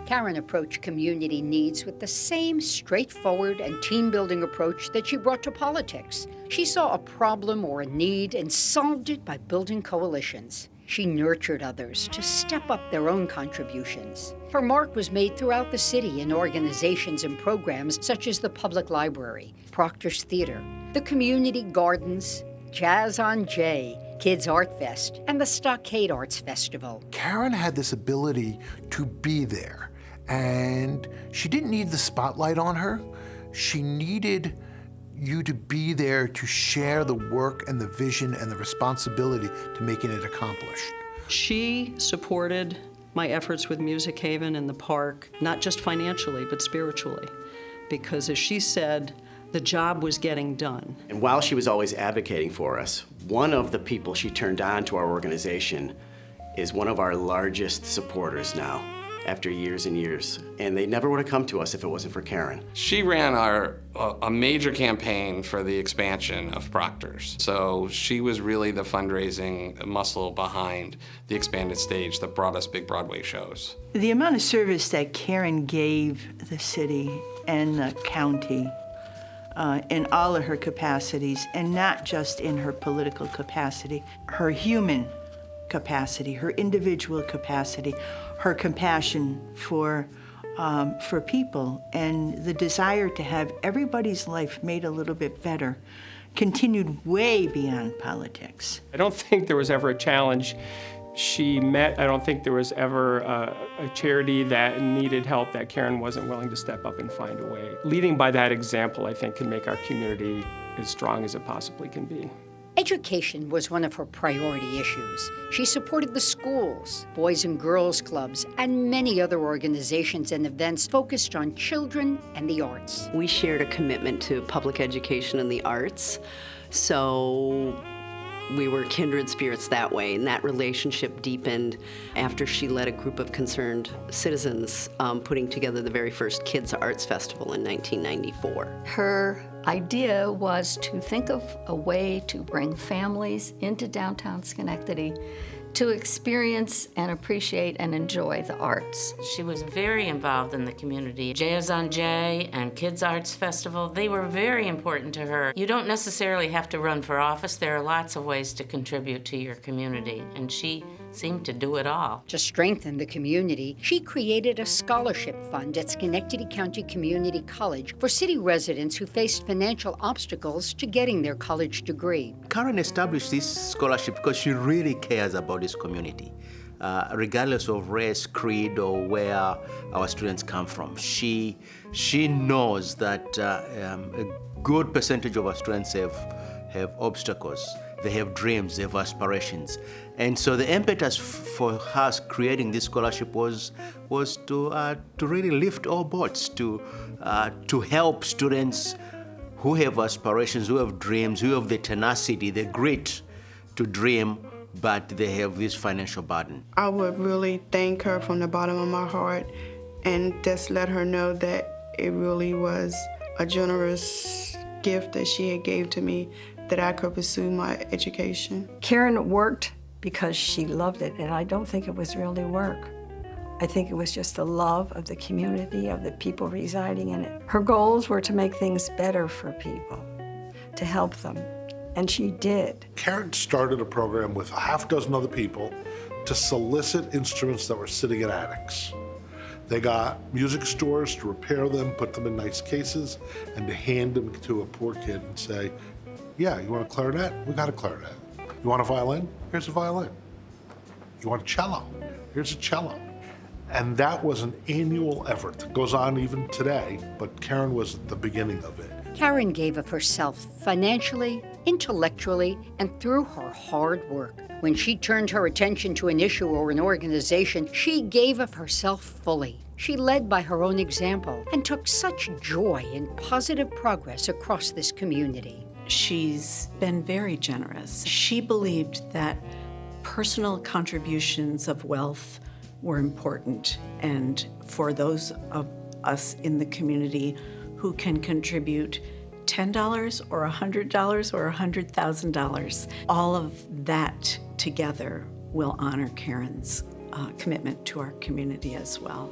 Karen approached community needs with the same straightforward and team-building approach that she brought to politics. She saw a problem or a need and solved it by building coalitions. She nurtured others to step up their own contributions. Her mark was made throughout the city in organizations and programs such as the Public Library, Proctor's Theater, the Community Gardens, Jazz on Jay, Kids Art Fest, and the Stockade Arts Festival. Karen had this ability to be there, and she didn't need the spotlight on her. She needed you to be there to share the work and the vision and the responsibility to making it accomplished. She supported my efforts with Music Haven and the park, not just financially, but spiritually, because as she said, the job was getting done. And while she was always advocating for us, one of the people she turned on to our organization is one of our largest supporters now, after years and years. And they never would have come to us if it wasn't for Karen. She ran a major campaign for the expansion of Proctor's. So she was really the fundraising muscle behind the expanded stage that brought us big Broadway shows. The amount of service that Karen gave the city and the county in all of her capacities, and not just in her political capacity, her human capacity, her individual capacity, her compassion for people, and the desire to have everybody's life made a little bit better, continued way beyond politics. I don't think there was ever a challenge she met. I don't think there was ever a charity that needed help that Karen wasn't willing to step up and find a way. Leading by that example, I think, can make our community as strong as it possibly can be. Education was one of her priority issues. She supported the schools, Boys and Girls Clubs, and many other organizations and events focused on children and the arts. We shared a commitment to public education and the arts, so we were kindred spirits that way, and that relationship deepened after she led a group of concerned citizens putting together the very first Kids Arts Festival in 1994. Her idea was to think of a way to bring families into downtown Schenectady to experience and appreciate and enjoy the arts. She was very involved in the community. Jazz on Jay and Kids Arts Festival, they were very important to her. You don't necessarily have to run for office. There are lots of ways to contribute to your community, and she seemed to do it all. To strengthen the community, she created a scholarship fund at Schenectady County Community College for city residents who faced financial obstacles to getting their college degree. Karen established this scholarship because she really cares about this community. Regardless of race, creed, or where our students come from. She knows that a good percentage of our students have obstacles. They have dreams, they have aspirations. And so the impetus for us creating this scholarship was to really lift all boats, to help students who have aspirations, who have dreams, who have the tenacity, the grit to dream, but they have this financial burden. I would really thank her from the bottom of my heart and just let her know that it really was a generous gift that she had gave to me, that I could pursue my education. Karen worked because she loved it, and I don't think it was really work. I think it was just the love of the community, of the people residing in it. Her goals were to make things better for people, to help them, and she did. Karen started a program with a half dozen other people to solicit instruments that were sitting in attics. They got music stores to repair them, put them in nice cases, and to hand them to a poor kid and say, yeah, you want a clarinet? We got a clarinet. You want a violin? Here's a violin. You want a cello? Here's a cello. And that was an annual effort that goes on even today, but Karen was at the beginning of it. Karen gave of herself financially, intellectually, and through her hard work. When she turned her attention to an issue or an organization, she gave of herself fully. She led by her own example and took such joy in positive progress across this community. She's been very generous. She believed that personal contributions of wealth were important, and for those of us in the community who can contribute $10 or $100 or $100,000, all of that together will honor Karen's commitment to our community as well.